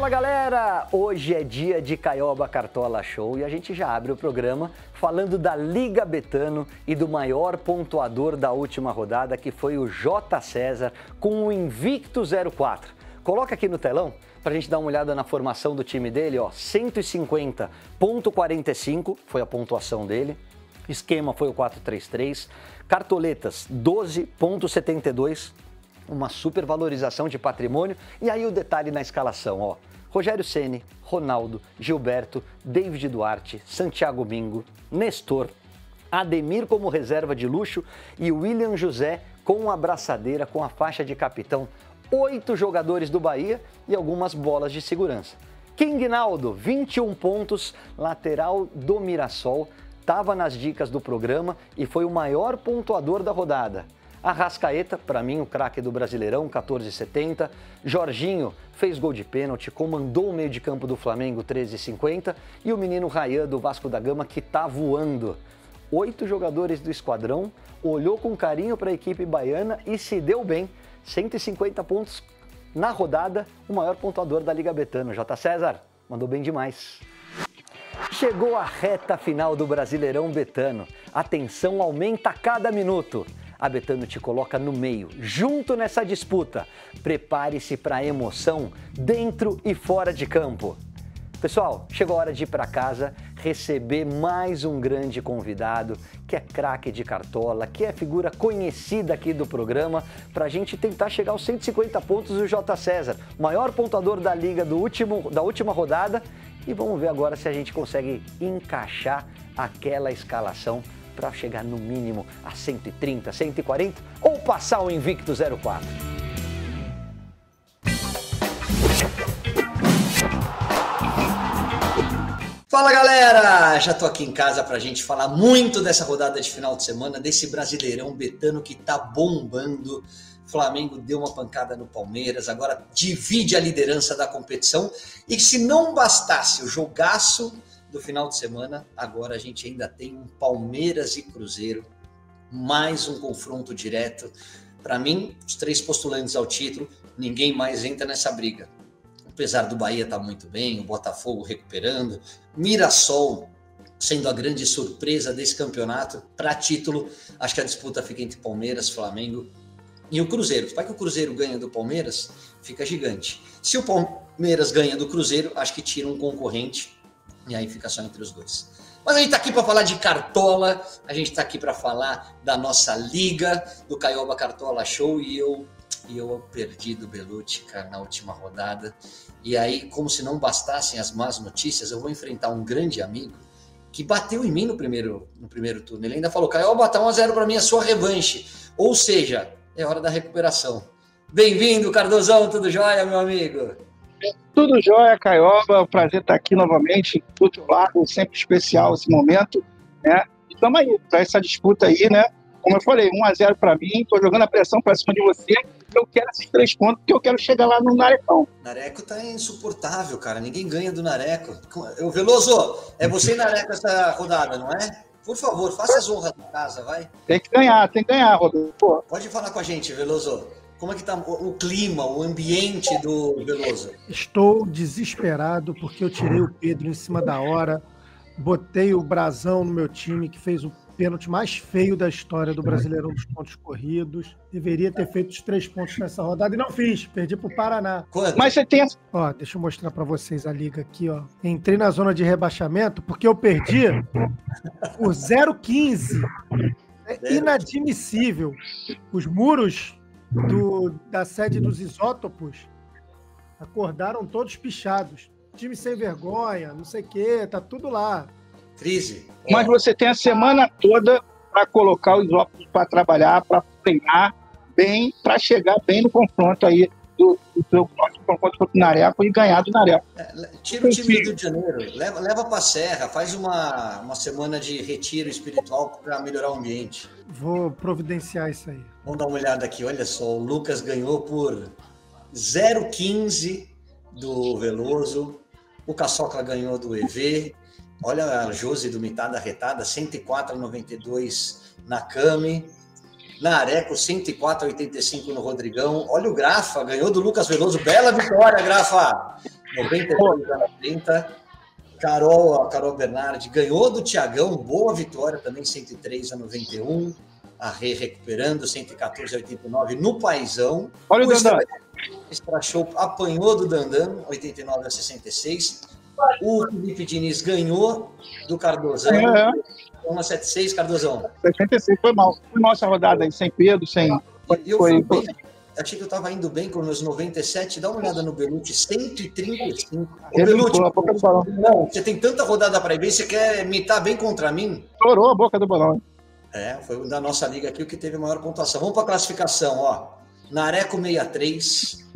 Fala galera! Hoje é dia de Caioba Cartola Show e a gente já abre o programa falando da Liga Betano e do maior pontuador da última rodada, que foi o J. César, com o invicto 04. Coloca aqui no telão para a gente dar uma olhada na formação do time dele, ó, 150,45 foi a pontuação dele, esquema foi o 4-3-3, cartoletas 12,72, uma supervalorização de patrimônio. E aí o detalhe na escalação, ó, Rogério Ceni, Ronaldo, Gilberto, David Duarte, Santiago Mingo, Nestor, Ademir como reserva de luxo e William José com a braçadeira, com a faixa de capitão. 8 jogadores do Bahia e algumas bolas de segurança. King Naldo, 21 pontos, lateral do Mirassol, estava nas dicas do programa e foi o maior pontuador da rodada. Arrascaeta, para mim o craque do Brasileirão, 14,70. Jorginho fez gol de pênalti, comandou o meio de campo do Flamengo, 13,50. E o menino Rayan do Vasco da Gama, que tá voando. 8 jogadores do esquadrão, olhou com carinho para a equipe baiana e se deu bem. 150 pontos na rodada, o maior pontuador da Liga Betano. J. César, mandou bem demais. Chegou a reta final do Brasileirão Betano. A tensão aumenta a cada minuto. A Betano te coloca no meio, junto nessa disputa. Prepare-se para a emoção, dentro e fora de campo. Pessoal, chegou a hora de ir para casa, receber mais um grande convidado, que é craque de cartola, que é figura conhecida aqui do programa, para a gente tentar chegar aos 150 pontos do J. César, maior pontuador da Liga da última rodada. E vamos ver agora se a gente consegue encaixar aquela escalação para chegar no mínimo a 130, 140 ou passar o invicto 04. Fala galera, já tô aqui em casa pra gente falar muito dessa rodada de final de semana, desse Brasileirão Betano que tá bombando. Flamengo deu uma pancada no Palmeiras, agora divide a liderança da competição. E se não bastasse o jogaço do final de semana, agora a gente ainda tem um Palmeiras e Cruzeiro, mais um confronto direto. Para mim, os 3 postulantes ao título, ninguém mais entra nessa briga. Apesar do Bahia estar muito bem, o Botafogo recuperando, Mirassol sendo a grande surpresa desse campeonato, para título, acho que a disputa fica entre Palmeiras, Flamengo e o Cruzeiro. Vai que o Cruzeiro ganha do Palmeiras, fica gigante. Se o Palmeiras ganha do Cruzeiro, acho que tira um concorrente e aí fica só entre os dois. Mas a gente tá aqui para falar de Cartola, a gente tá aqui para falar da nossa liga, do Caioba Cartola Show, e eu perdi do Belucci, cara, na última rodada. E aí, como se não bastassem as más notícias, eu vou enfrentar um grande amigo que bateu em mim no primeiro turno. Ele ainda falou: Caioba, tá 1-0 para mim, a sua revanche. Ou seja, é hora da recuperação. Bem-vindo, Cardozão, tudo jóia, meu amigo? Tudo jóia, Caioba, o prazer estar aqui novamente, do teu lado, sempre especial esse momento, né? E estamos aí, para essa disputa aí, né? Como eu falei, 1-0 para mim, estou jogando a pressão para cima de você, eu quero esses 3 pontos, porque eu quero chegar lá no Narecão. Nareco tá insuportável, cara, ninguém ganha do Nareco. Veloso, é você e Nareco essa rodada, não é? Por favor, faça as honras da casa, vai. Tem que ganhar, Rodolfo. Pô. Pode falar com a gente, Veloso. Como é que tá o clima, o ambiente do Veloso? Estou desesperado porque eu tirei o Pedro em cima da hora, botei o Brazão no meu time, que fez o pênalti mais feio da história do Brasileirão dos pontos corridos. Deveria ter feito os 3 pontos nessa rodada e não fiz, perdi pro Paraná. Quando? Mas você tem... Ó, deixa eu mostrar para vocês a liga aqui, ó. Entrei na zona de rebaixamento porque eu perdi por 0,15. É inadmissível. Os muros da sede dos isótopos acordaram todos pichados. Time sem vergonha, não sei o quê, tá tudo lá. Crise. Mas você tem a semana toda para colocar os óculos para trabalhar, para treinar bem, para chegar bem no confronto aí do seu próximo confronto contra o Nareco e ganhar do Nareco. Tira o time do Rio de Janeiro, leva para a Serra, faz uma semana de retiro espiritual para melhorar o ambiente. Vou providenciar isso aí. Vamos dar uma olhada aqui, olha só, o Lucas ganhou por 0,15 do Veloso, o Caçocla ganhou do EV, olha a Josi do Mitada Retada, 104,92 na Cami, na Areco, 104,85 no Rodrigão, olha o Grafa, ganhou do Lucas Veloso, bela vitória, Grafa! 93,90. A Carol Bernardi ganhou do Tiagão, boa vitória também, 103,91. A Rê recuperando, 114,89 no Paizão. Olha o Dandan. Extra Show apanhou do Dandan, 89,66. O Felipe Diniz ganhou do Cardozão, 1,76, Cardozão. 76, foi mal. Foi mal essa rodada aí, sem Pedro, sem... Achei que eu estava indo bem com meus 97. Dá uma olhada no Belucci, 135. Belucci, não, você tem tanta rodada para ir bem, você quer imitar bem contra mim? Estourou a boca do balão. Foi da nossa liga aqui o que teve maior pontuação. Vamos para a classificação, ó. Nareco 63,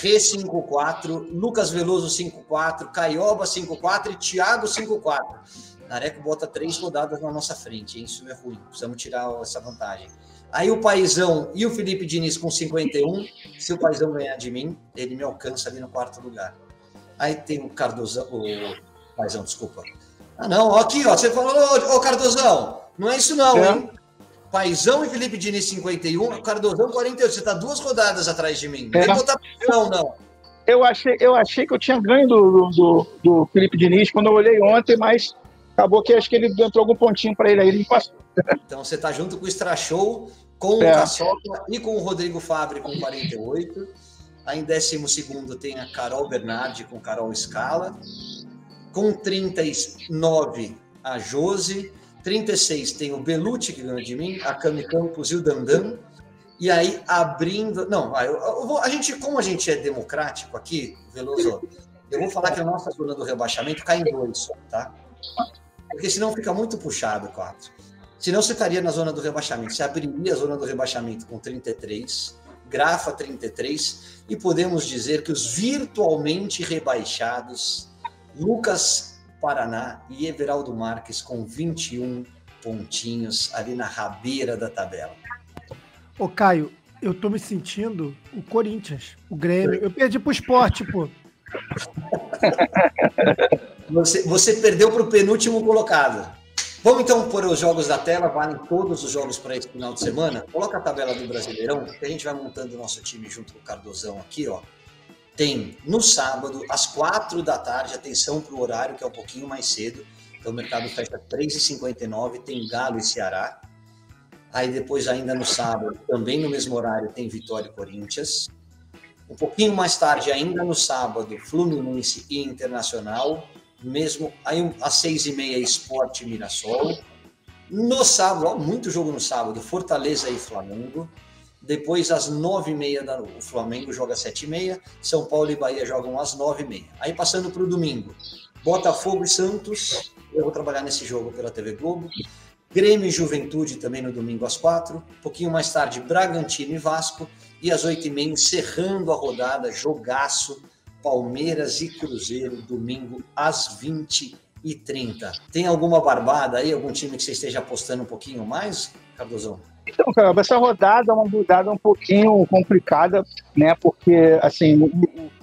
Rê 54, Lucas Veloso 54, Caioba 54 e Thiago 54. Nareco bota 3 rodadas na nossa frente, hein? Isso é ruim, precisamos tirar essa vantagem. Aí o Paizão e o Felipe Diniz com 51. Se o Paizão ganhar de mim, ele me alcança ali no 4º lugar. Aí tem o Cardozão, o Paizão, desculpa. Ah, não, aqui, ó, você falou, ô Cardozão, não é isso não, hein? Paizão e Felipe Diniz 51, o Cardozão 48. Você tá 2 rodadas atrás de mim. Não vem botar pressão, não. Eu achei que eu tinha ganho do Felipe Diniz quando eu olhei ontem, mas acabou que acho que ele entrou algum pontinho para ele aí, ele me passou. Então você tá junto com o Extra Show, com o Caçoca e com o Rodrigo Fabre com 48. Aí em 12º tem a Carol Bernardi com Carol Scala. Com 39, a Josi. 36 tem o Belucci, que ganhou de mim, a Cami Campos e o Dandan. E aí, abrindo... Não, como a gente é democrático aqui, Veloso, eu vou falar que a nossa zona do rebaixamento cai em 2 só, tá? Porque senão fica muito puxado, 4. Senão você estaria na zona do rebaixamento. Você abriria a zona do rebaixamento com 33, Grafa 33, e podemos dizer que os virtualmente rebaixados, Lucas Paraná e Everaldo Marques com 21 pontinhos ali na rabeira da tabela. Ô Caio, eu tô me sentindo o Corinthians, o Grêmio. Eu perdi pro Sport, pô. Você perdeu pro penúltimo colocado. Vamos então pôr os jogos da tela, valem todos os jogos para esse final de semana. Coloca a tabela do Brasileirão, que a gente vai montando o nosso time junto com o Cardozão aqui, ó. Tem no sábado, às 4 da tarde, atenção para o horário, que é um pouquinho mais cedo, então o mercado fecha 3h59, tem Galo e Ceará. Aí depois, ainda no sábado, também no mesmo horário, tem Vitória e Corinthians. Um pouquinho mais tarde, ainda no sábado, Fluminense e Internacional. Mesmo aí, às 6h30, Sport e Mirassol. No sábado, ó, muito jogo no sábado, Fortaleza e Flamengo. Depois, às 9h30, o Flamengo joga às 7h30, São Paulo e Bahia jogam às 9h30. Aí, passando para o domingo, Botafogo e Santos, eu vou trabalhar nesse jogo pela TV Globo. Grêmio e Juventude também no domingo às 4h. Um pouquinho mais tarde, Bragantino e Vasco. E às 8h30, encerrando a rodada, jogaço, Palmeiras e Cruzeiro, domingo às 20h30. Tem alguma barbada aí, algum time que você esteja apostando um pouquinho mais, Cardozão? Então, cara, essa rodada é uma rodada um pouquinho complicada, né? Porque, assim, o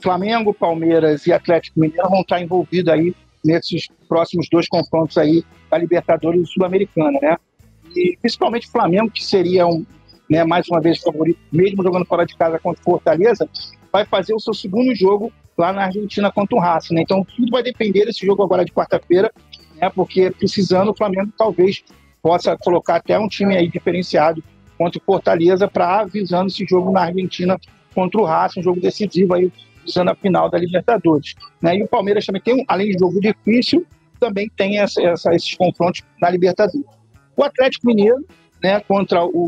Flamengo, Palmeiras e Atlético Mineiro vão estar envolvidos aí nesses próximos 2 confrontos aí da Libertadores Sul-Americana, né? E principalmente o Flamengo, que seria mais uma vez favorito, mesmo jogando fora de casa contra o Fortaleza, vai fazer o seu segundo jogo lá na Argentina contra o Racing, né? Então tudo vai depender desse jogo agora de quarta-feira, né? Porque precisando, o Flamengo talvez possa colocar até um time aí diferenciado contra o Fortaleza para visando esse jogo na Argentina contra o Racing, um jogo decisivo aí, visando a final da Libertadores, né? E o Palmeiras também tem, além de jogo difícil, também tem esses confrontos na Libertadores. O Atlético Mineiro, né, contra o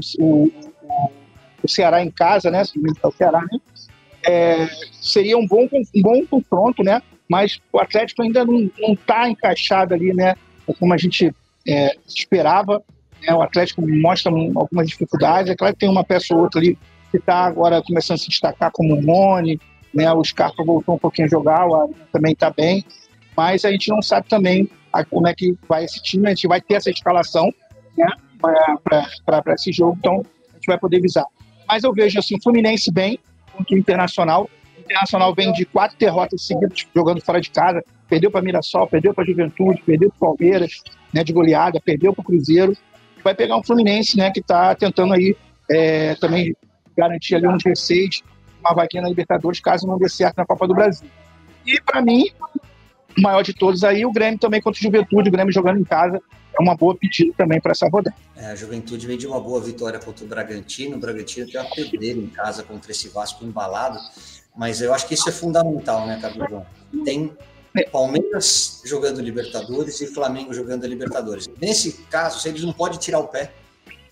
Ceará em casa, né, o Ceará, né, seria um bom confronto, né, mas o Atlético ainda não está encaixado ali, né, como a gente esperava, né, o Atlético mostra algumas dificuldades, é claro que tem uma peça ou outra ali que está agora começando a se destacar como o Mone, né, o Scarpa voltou um pouquinho a jogar, o Arana também está bem, mas a gente não sabe também como é que vai esse time, a gente vai ter essa escalação, né, para esse jogo, então a gente vai poder visar. Mas eu vejo assim, o Fluminense bem contra o Internacional. O Internacional vem de 4 derrotas seguidas jogando fora de casa, perdeu para Mirassol, perdeu para Juventude, perdeu para Palmeiras, né, de goleada, perdeu para o Cruzeiro. Vai pegar um Fluminense, né, que está tentando aí também garantir ali um G6, uma vaguinha na Libertadores, caso não dê certo na Copa do Brasil. E para mim, o maior de todos aí, o Grêmio também contra o Juventude, o Grêmio jogando em casa, é uma boa pedida também para essa rodada. A Juventude vem de uma boa vitória contra o Bragantino tem uma pedreira em casa contra esse Vasco embalado, mas eu acho que isso é fundamental, né, Carlos? Tem Palmeiras jogando Libertadores e Flamengo jogando Libertadores. Nesse caso, eles não podem tirar o pé,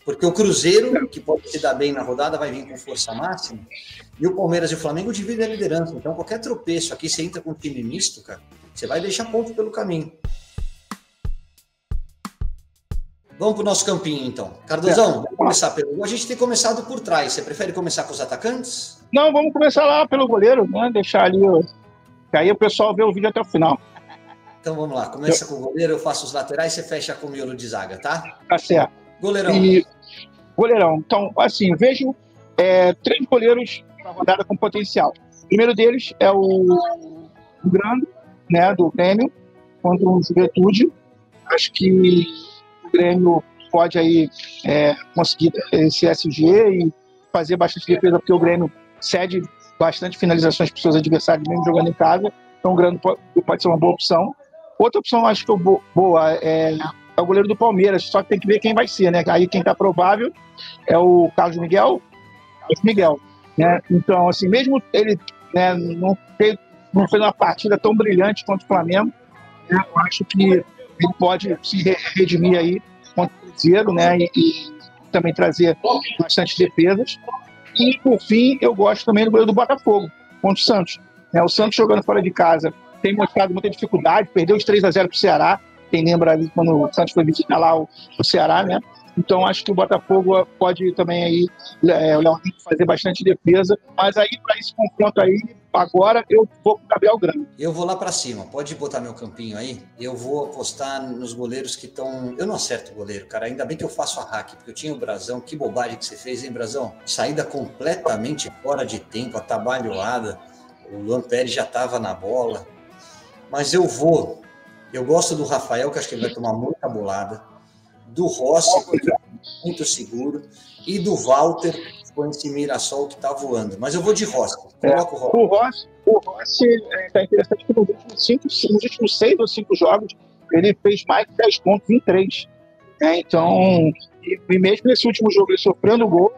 porque o Cruzeiro, que pode se dar bem na rodada, vai vir com força máxima, e o Palmeiras e o Flamengo dividem a liderança. Então, qualquer tropeço aqui, você entra com um time misto, cara, você vai deixar ponto pelo caminho. Vamos para o nosso campinho, então. Cardozão, vamos começar pelo... A gente tem começado por trás. Você prefere começar com os atacantes? Não, vamos começar lá pelo goleiro, né? Deixar ali, que aí o pessoal vê o vídeo até o final. Então vamos lá, começa com o goleiro, eu faço os laterais, você fecha com o miolo de zaga, tá? Tá certo. Goleirão. Goleirão. Então, assim, vejo 3 goleiros na rodada com potencial. O primeiro deles é o Grande, né, do Grêmio, contra o Juventude. Acho que o Grêmio pode aí conseguir esse SG e fazer bastante defesa, porque o Grêmio cede bastante finalizações para os seus adversários, mesmo jogando em casa. Então o Grêmio pode ser uma boa opção. Outra opção, acho que boa, é o goleiro do Palmeiras, só que tem que ver quem vai ser, né? Aí quem está provável é o Carlos Miguel, né? Então, assim, mesmo ele, né, não fez uma partida tão brilhante contra o Flamengo, né, eu acho que ele pode se redimir aí contra o Cruzeiro, né? E também trazer bastante defesas. E, por fim, eu gosto também do goleiro do Botafogo, contra o Santos. O Santos jogando fora de casa tem mostrado muita dificuldade, perdeu os 3-0 para o Ceará. Quem lembra ali quando o Santos foi visitar lá o Ceará, né? Então acho que o Botafogo pode também aí, o Leozinho, fazer bastante defesa. Mas aí, para esse confronto aí, agora eu vou com o Gabriel Grande. Eu vou lá para cima, pode botar meu campinho aí. Eu vou apostar nos goleiros que estão... Eu não acerto o goleiro, cara. Ainda bem que eu faço a hack, porque eu tinha o Brazão. Que bobagem que você fez, hein, Brazão? Saída completamente fora de tempo, atabalhoada. O Luan Pérez já estava na bola. Mas eu gosto do Rafael, que acho que ele vai tomar muita bolada. Do Rossi, porque é muito seguro. E do Walter, com esse Mirassol que tá voando. Mas eu vou de Rossi. Coloca o Rossi tá interessante que nos últimos 6 ou 5 jogos, ele fez mais de 10 pontos em 3. Então, e mesmo nesse último jogo, ele sofrendo gol,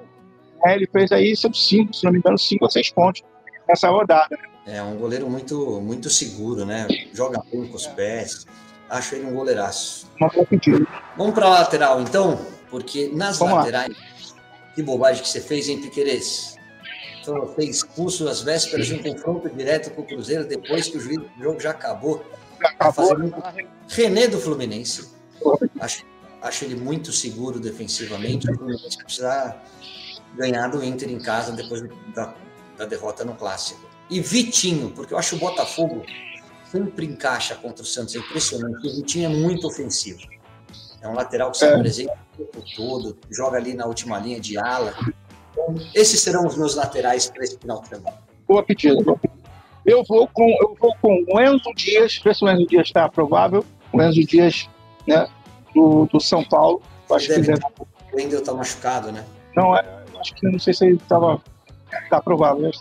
ele fez aí seus 5, se não me engano, 5 ou 6 pontos nessa rodada. É um goleiro muito, muito seguro, né? Joga bem com os pés. Acho ele um goleiraço. Vamos para a lateral, então? Porque nas laterais, que bobagem que você fez, hein, Piquerez? Então, você expulso às vésperas de um confronto direto com o Cruzeiro, depois que o jogo já acabou. René do Fluminense. Acho ele muito seguro defensivamente. O Fluminense vai precisar ganhar do Inter em casa depois da derrota no Clássico. E Vitinho, porque eu acho o Botafogo sempre encaixa contra o Santos, é impressionante. O Vitinho é muito ofensivo. É um lateral que se apresenta o tempo todo, joga ali na última linha de ala. Então, esses serão os meus laterais para esse final de semana. Boa pedida. Eu vou com o Enzo Dias, ver se o Enzo Dias está provável. O Enzo Dias, né, do São Paulo. Acho que o Wendel está machucado, né? Não, acho que não sei se ele estava... Tá provável,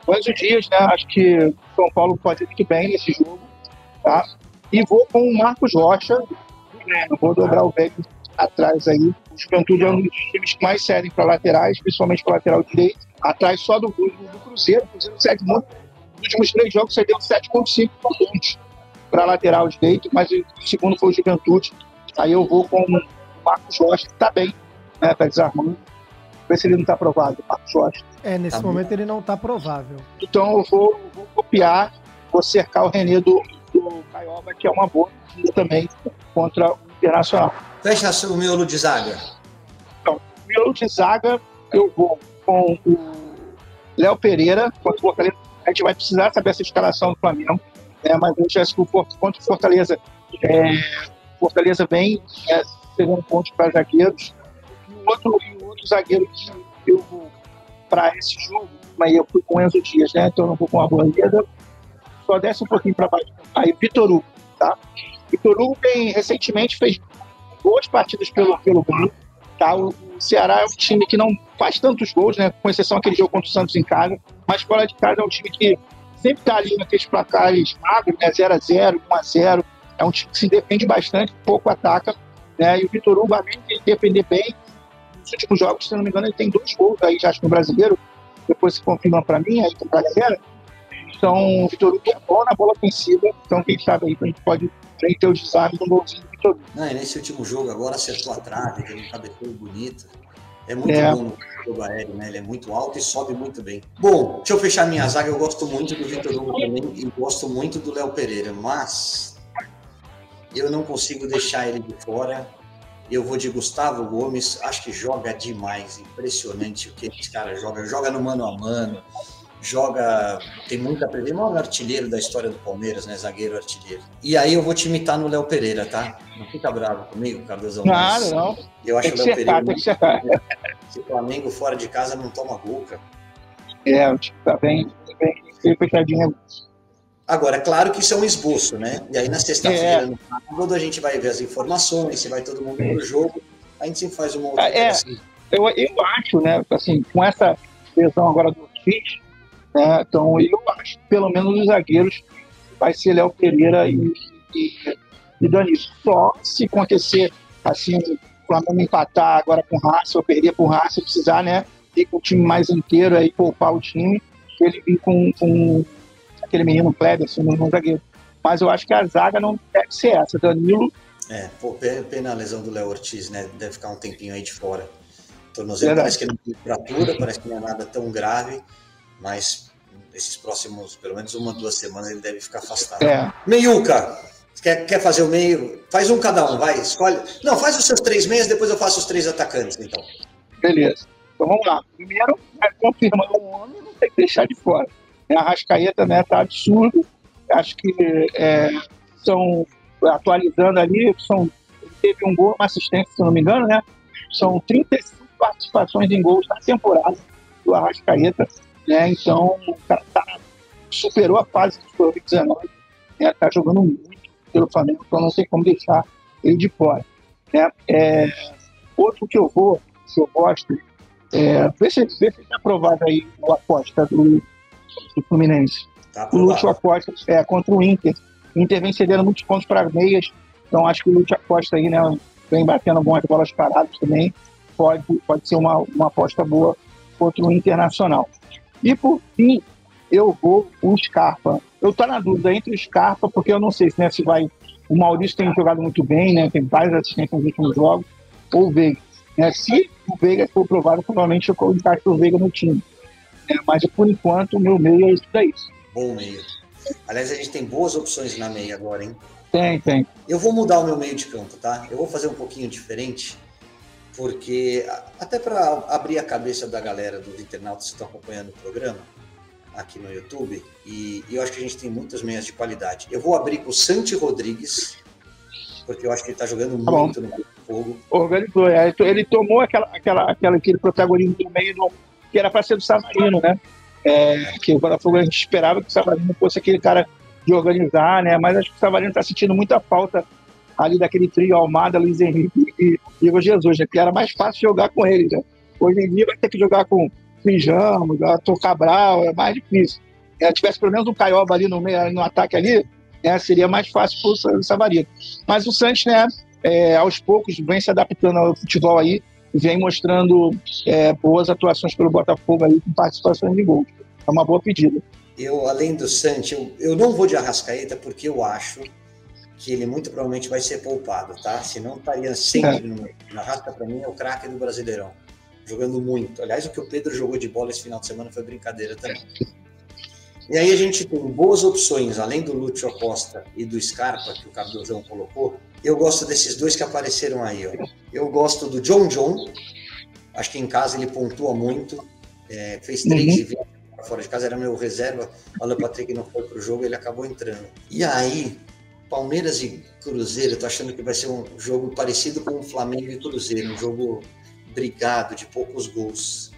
O Enzo Dias, né? Acho que o São Paulo pode ir muito bem nesse jogo, tá? E vou com o Marcos Rocha, vou dobrar o velho atrás aí. O Juventude é um dos times que mais cedem para laterais, principalmente para lateral direito, atrás só do Cruzeiro. O Cruzeiro cede muito. Nos últimos 3 jogos cedeu 7,5 pontos para lateral direito, mas o segundo foi o Juventude. Aí eu vou com o Marcos Rocha, que tá bem, né? Tá desarmando. Ver se ele não está aprovado, Marcos Rocha. Nesse momento ele não está provável. Então eu vou copiar, vou cercar o René do Caioba, que é uma boa também contra o Internacional. Fecha o miolo de zaga. Então, o miolo de zaga, eu vou com o Léo Pereira contra o Fortaleza. A gente vai precisar saber essa escalação do Flamengo, né? Mas eu acho que contra o Fortaleza, Fortaleza vem segundo ponto para zagueiros. E o outro zagueiro que eu vou para esse jogo, mas eu fui com o Enzo Dias, né? Então eu não vou com a Arboleda. Só desce um pouquinho para baixo. Aí Vitor Hugo, tá? Vitor Hugo recentemente fez 2 partidas pelo Grêmio, tá? O Ceará é um time que não faz tantos gols, né? Com exceção aquele jogo contra o Santos em casa, mas fora de casa é um time que sempre está ali naqueles placares magros, né? 0-0, 1-0. É um time que se defende bastante, pouco ataca, né? E o Vitor Hugo, além de defender bem, nos últimos jogos, se não me engano, ele tem 2 gols aí, já acho que no Brasileiro. Depois se confirma para mim, aí para a galera. Então, o Vitor Hugo é bom na bola ofensiva. Então, quem sabe aí, a gente pode ter o desarme do golzinho do Vitor Hugo. Não, e nesse último jogo agora acertou a trave, teve um cabeceio bonito. É muito bom no jogo aéreo, né? Ele é muito alto e sobe muito bem. Bom, deixa eu fechar minha zaga. Eu gosto muito do Vitor Hugo também e gosto muito do Léo Pereira, mas eu não consigo deixar ele de fora. Eu vou de Gustavo Gomes, acho que joga demais, impressionante o que esse cara joga. Joga no mano a mano, tem muita presença, maior artilheiro da história do Palmeiras, né? Zagueiro artilheiro. E aí eu vou te imitar no Léo Pereira, tá? Não fica bravo comigo, Cardozão. Claro, não. Eu acho que o Léo Pereira. Tem que checar. Se o Flamengo fora de casa não toma gol, cara. O time tá bem fechadinho. Agora, é claro que isso é um esboço, né? E aí na sexta-feira, no sábado, a gente vai ver as informações, se vai todo mundo pro jogo, a gente sempre faz uma outra assim. Eu acho, né, assim, com essa lesão agora do Ortiz, né, então eu acho que pelo menos os zagueiros vai ser Léo Pereira e Danilo. Só se acontecer, assim, o Flamengo empatar agora com o Racing, ou perder pro Racing, precisar, né, ir com o time mais inteiro, aí poupar o time, ele vir com aquele menino Kleber, assim, no zagueiro. Mas eu acho que a zaga não deve ser essa. Danilo... Pena a lesão do Léo Ortiz, né? Deve ficar um tempinho aí de fora. O tornozelo parece que não tem fratura, parece que não é nada tão grave, mas esses próximos, pelo menos 1 ou 2 semanas, ele deve ficar afastado. Meiuca, quer fazer o meio? Faz um cada um, vai, escolhe. Não, faz os seus 3 meias, depois eu faço os 3 atacantes, então. Beleza. Então vamos lá. Primeiro, confirmando o homem, não tem que deixar de fora. A Arrascaeta, né, tá absurdo. Acho que são, atualizando ali, teve um gol, uma assistência, se não me engano, né? São 35 participações em gols na temporada do Arrascaeta, né? Então, o cara superou a fase de 2019, né? Tá jogando muito pelo Flamengo, então não tem como deixar ele de fora, né? Outro que eu gosto, vê se tá aprovado aí a aposta do Fluminense. Tá, o Lúcio Acosta contra o Inter. O Inter vem cedendo muitos pontos para meias, então acho que o Lúcio Acosta aí, né, vem batendo algumas bolas paradas também, pode ser uma aposta boa contra o Internacional. E por fim, eu vou o Scarpa. Eu tô na dúvida entre o Scarpa, porque eu não sei se vai. O Maurício tem jogado muito bem, né, tem várias assistências nos últimos jogos, ou o Veiga. Se o Veiga for provado, provavelmente eu vou encaixar o Veiga no time. Mas por enquanto o meu meio é isso daí. Bom meio. Aliás, a gente tem boas opções na meia agora, hein? Tem. Eu vou mudar o meu meio de campo, tá? Eu vou fazer um pouquinho diferente, porque até para abrir a cabeça da galera dos internautas que estão acompanhando o programa aqui no YouTube, e eu acho que a gente tem muitas meias de qualidade. Eu vou abrir com o Santi Rodrigues, porque eu acho que ele está jogando muito no Botafogo. Organizou, ele tomou aquele protagonismo do meio que era para ser do Savarino, né? Que o Botafogo, a gente esperava que o Savarino fosse aquele cara de organizar, né? Mas acho que o Savarino está sentindo muita falta ali daquele trio Almada, Luiz Henrique e Igor Jesus, né? Que era mais fácil jogar com eles, né? Hoje em dia vai ter que jogar com Pijama, Arthur Cabral, é mais difícil. Se tivesse pelo menos um Caioba ali no meio, no ataque ali, seria mais fácil para o Savarino. Mas o Santos, né? Aos poucos vem se adaptando ao futebol aí, vem mostrando boas atuações pelo Botafogo aí, com participações de gol. É uma boa pedida. Eu, além do Santi, eu não vou de Arrascaeta, porque eu acho que ele muito provavelmente vai ser poupado, tá? Senão estaria sempre no meio. Arrasca, para mim, é o craque do Brasileirão. Jogando muito. Aliás, o que o Pedro jogou de bola esse final de semana foi brincadeira também. E aí a gente tem boas opções, além do Lúcio Acosta e do Scarpa, que o Cardozão colocou. Eu gosto desses 2 que apareceram aí, ó. Eu gosto do John, acho que em casa ele pontua muito, fez 3 de 20 fora de casa, era meu reserva, o Alan Patrick não foi pro jogo, ele acabou entrando. E aí, Palmeiras e Cruzeiro, eu tô achando que vai ser um jogo parecido com o Flamengo e Cruzeiro, um jogo brigado, de poucos gols.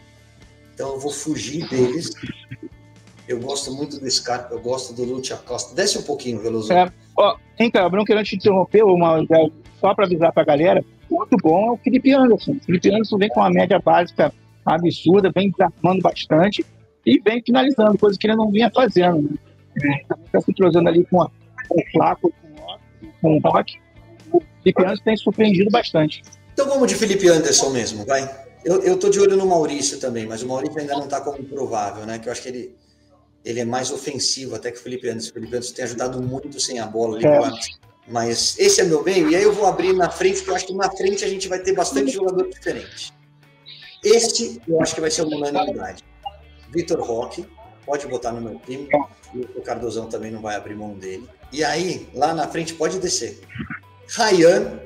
Então eu vou fugir deles. Eu gosto muito do Scarpa, eu gosto do Lúcio Acosta. Desce um pouquinho, Veloso. Então, Bruno, querendo te interromper, só para avisar para a galera, o outro bom é o Felipe Anderson. O Felipe Anderson vem com uma média básica absurda, vem desarmando bastante e vem finalizando, coisa que ele não vinha fazendo. Né? Está se entrosando ali com o Flaco, com o Roque. O Felipe Anderson tem surpreendido bastante. Então vamos de Felipe Anderson mesmo, vai. Eu tô de olho no Maurício também, mas o Maurício ainda não está como provável, né? Que eu acho que ele é mais ofensivo até que o Felipe Anderson. O Felipe Anderson tem ajudado muito sem a bola ali. Mas esse é meu meio, e aí eu vou abrir na frente, porque eu acho que na frente a gente vai ter bastante jogador diferente. Este eu acho que vai ser uma unanimidade. Vitor Roque, pode botar no meu time. O Cardozão também não vai abrir mão dele. E aí, lá na frente, pode descer. Ryan,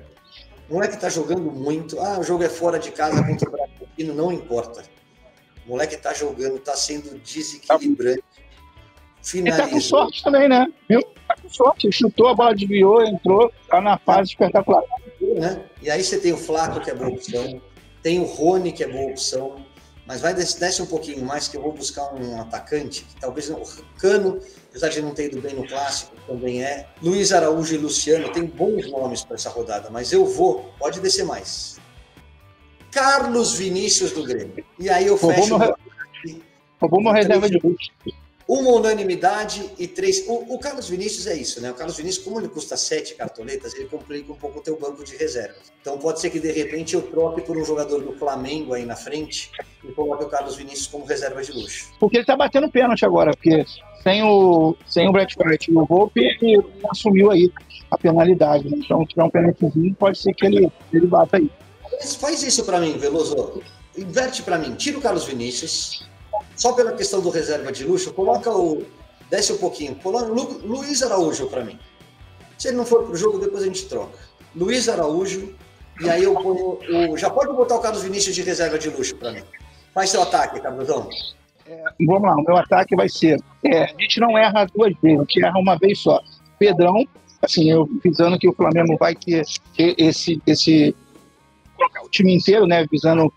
não é que tá jogando muito. O jogo é fora de casa contra o Bragantino, não importa. O moleque tá jogando, tá sendo desequilibrante. Finaliza. Ele tá com sorte também, né? Viu? Tá com sorte. Ele chutou, a bola desviou, entrou, tá na fase espetacular. Né? E aí você tem o Flaco, que é boa opção. Tem o Rony, que é boa opção. Mas desce um pouquinho mais, que eu vou buscar um atacante, que talvez o Cano, apesar de não ter ido bem no clássico, também é. Luiz Araújo e Luciano, tem bons nomes para essa rodada, mas pode descer mais. Carlos Vinícius do Grêmio. E aí eu fecho... Roubou uma reserva de luxo. Uma unanimidade e 3... O Carlos Vinícius é isso, né? O Carlos Vinícius, como ele custa 7 cartoletas, ele complica um pouco o teu banco de reservas. Então pode ser que, de repente, eu troque por um jogador do Flamengo aí na frente e coloque o Carlos Vinícius como reserva de luxo. Porque ele tá batendo pênalti agora, porque sem o Brett White e o Volpe, ele assumiu aí a penalidade. Né? Então, se tiver um pênaltizinho, pode ser que ele bata aí. Faz isso para mim, Veloso. Inverte para mim. Tira o Carlos Vinícius... Só pela questão do reserva de luxo, desce um pouquinho, coloca Luiz Araújo para mim. Se ele não for pro jogo, depois a gente troca. Luiz Araújo, e aí eu ponho já pode botar o Carlos Vinícius de reserva de luxo para mim. Faz seu ataque, Carlosão. Vamos lá, o meu ataque vai ser, a gente não erra 2 vezes, a gente erra uma vez só. Pedrão, assim, eu visando que o Flamengo vai ter colocar o time inteiro, né, visando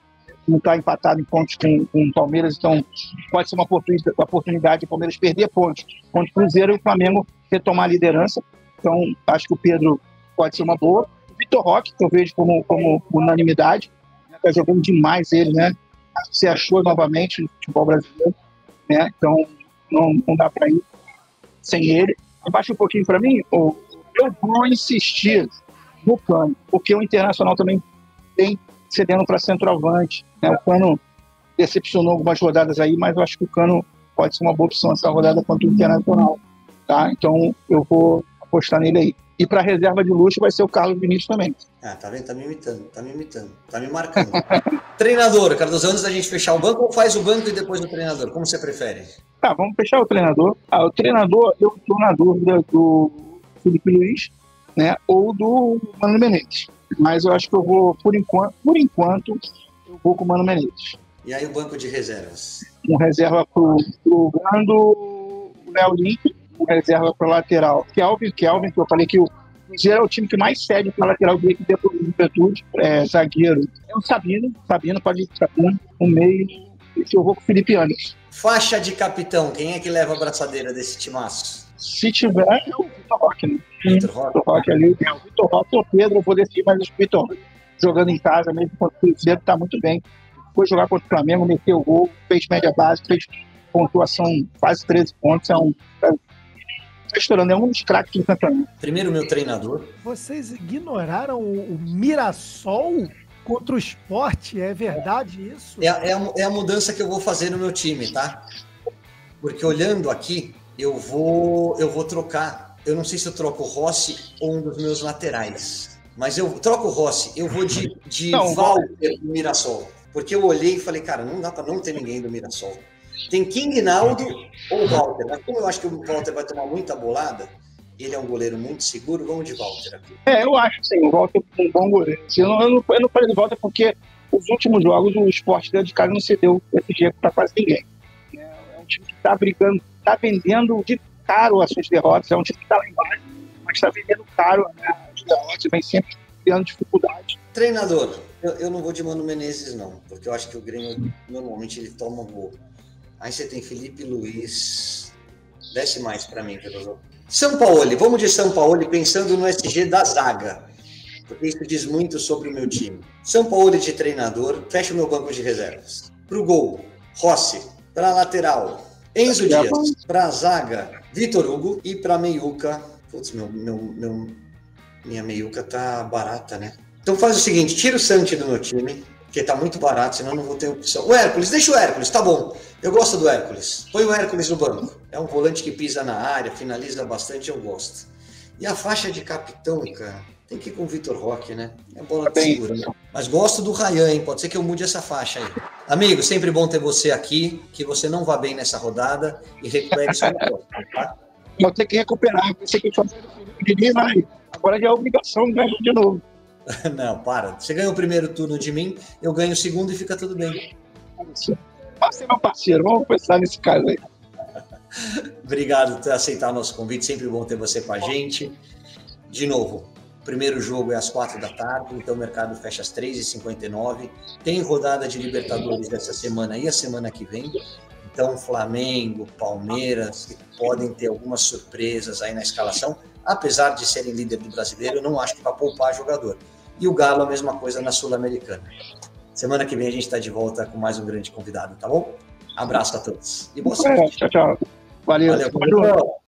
não está empatado em pontos com o Palmeiras, então pode ser uma oportunidade de o Palmeiras perder pontos contra o Cruzeiro e o Flamengo retomar a liderança. Então, acho que o Pedro pode ser uma boa. O Vitor Roque, que eu vejo como unanimidade, está jogando demais ele, né? Se achou novamente no futebol brasileiro, né? Então, não dá para ir sem ele. Abaixa um pouquinho para mim, eu vou insistir no Cano, porque o Internacional também tem cedendo para centroavante. Né? O Cano decepcionou algumas rodadas aí, mas eu acho que o Cano pode ser uma boa opção essa rodada contra o Internacional. Tá? Então eu vou apostar nele aí. E para reserva de luxo vai ser o Carlos Vinícius também. Tá vendo? Tá me imitando, tá me marcando. Treinador, Carlos, antes da gente fechar o banco, ou faz o banco e depois o treinador? Como você prefere? Vamos fechar o treinador. O treinador, eu estou na dúvida do Felipe Luiz, né, ou do Mano Menezes. Mas eu acho que eu vou, por enquanto, eu vou com o Mano Menezes. E aí o banco de reservas? Um reserva pro Brando, o Léo Link, um reserva pro lateral Kelvin, que eu falei que o Cruzeiro é o time que mais cede para lateral direito depois do Juventude. Zagueiro é o Sabino pode ir com o Sabino, no meio, e eu vou com o Felipe Anderson. Faixa de capitão, quem é que leva a braçadeira desse timaço? Se tiver, é o Vitor Roque, né? Vitor Roque ali, o Vitor Roque ou o Pedro, eu vou decidir, mas o Vitor jogando em casa, mesmo contra o Cruzeiro, tá muito bem. Foi jogar contra o Flamengo, meteu o gol, fez média base, fez pontuação quase 13 pontos, tá estourando, é um dos craques do campeonato. Primeiro, meu treinador. Vocês ignoraram o Mirassol contra o Sport? É verdade isso? É a mudança que eu vou fazer no meu time, tá? Porque olhando aqui, eu vou trocar. Eu não sei se eu troco o Rossi ou um dos meus laterais. Mas eu troco o Rossi. Eu vou de Walter do Mirassol. Porque eu olhei e falei, cara, não dá para não ter ninguém do Mirassol. Tem King Naldo ou Walter. Mas como eu acho que o Walter vai tomar muita bolada, ele é um goleiro muito seguro, vamos de Walter aqui. Eu acho sim, o Walter é um bom goleiro. Eu não falei de Walter porque os últimos jogos o Sport dentro de casa não cedeu esse jeito para quase ninguém. É um time que está brigando, está vendendo de caro as suas derrotas, é um time que está lá embaixo, mas está vendendo caro, né, as derrotas, vem sempre tendo dificuldade. Treinador, eu não vou de Mano Menezes não, porque eu acho que o Grêmio normalmente ele toma gol. Aí você tem Felipe Luiz, desce mais para mim, pelo Sampaoli, vamos de Sampaoli pensando no SG da zaga, porque isso diz muito sobre o meu time. Sampaoli de treinador, fecha o meu banco de reservas. Pro gol, Rossi. Para lateral, Enzo Dias. Para a zaga, Vitor Hugo. E para a meiuca... Putz, minha meiuca tá barata, né? Então faz o seguinte, tira o Santi do meu time, porque tá muito barato, senão eu não vou ter opção. O Hércules, deixa o Hércules, tá bom. Eu gosto do Hércules. Põe o Hércules no banco. É um volante que pisa na área, finaliza bastante, eu gosto. E a faixa de capitão, cara, tem que ir com o Vitor Roque, né? É bola de segura. Mas gosto do Ryan, hein? Pode ser que eu mude essa faixa aí. Amigo, sempre bom ter você aqui, que você não vá bem nessa rodada e recupere sua próxima, tá? Vou ter que recuperar, pensei que eu fazer o de mim, mas agora já é obrigação de ganhar de novo. Não, para. Você ganhou o primeiro turno de mim, eu ganho o segundo e fica tudo bem. Pode ser meu parceiro, vamos pensar nesse caso aí. Obrigado por aceitar o nosso convite, sempre bom ter você com a gente. De novo, o primeiro jogo é às 4 da tarde, então o mercado fecha às 3h59. Tem rodada de Libertadores dessa semana e a semana que vem. Então, Flamengo, Palmeiras, que podem ter algumas surpresas aí na escalação, apesar de serem líder do brasileiro, eu não acho que vai poupar jogador. E o Galo, a mesma coisa na Sul-Americana. Semana que vem a gente está de volta com mais um grande convidado, tá bom? Abraço a todos. E boa sorte. Tchau, tchau. Valeu. Valeu.